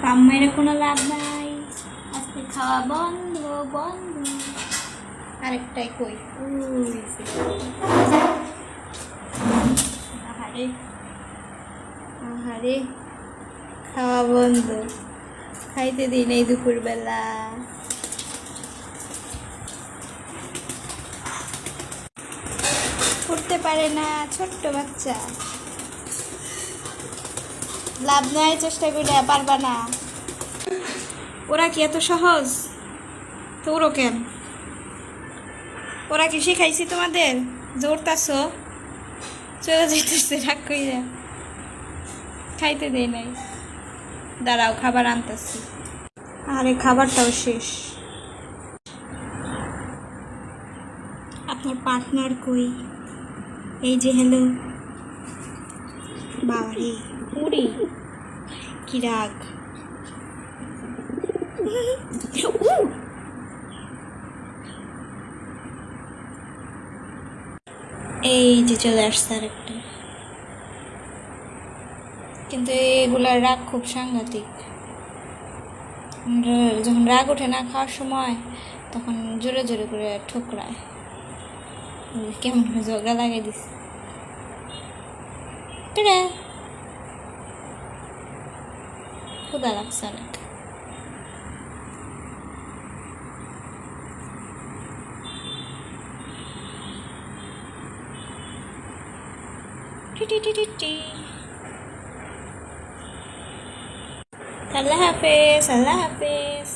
পাম্মাইরে কোনো লাভ নাই, আজকে খাওয়া বন্ধ বন্ধ। আরেকটাই কই, আহারে আহারে, খাওয়া বন্ধ, খাইতে দিই নেই দুপুরবেলা। উঠতে পারে না ছোট্ট বাচ্চা, লাভ নেয় চেষ্টা করে পারবা না। ওরা কি এত সহজ? তোরও কেন? ওরা কি শিখাইছি তোমাদের? জোরতাছো, চলে যাইতেছে রাগ কইরা, খাইতে দেই নাই। দাঁড়াও খাবার আনতেছি। আরে খাবারটাও শেষ। আপনার পার্টনার কই? এই যে হ্যালো। বাবারে উড়ি, কি রাগ। এই যে চলে আসছে আরেকটা, কিন্তু এগুলার রাগ খুব সাংঘাতিক। যখন রাগ ওঠে না খাওয়ার সময়, তখন জোরে জোরে করে ঠোকরায়। কেমন জগা লাগাই দিস। ক্ষুধা লাগছে অনেক। আল্লাহ হাফেজ, আল্লাহ হাফেজ।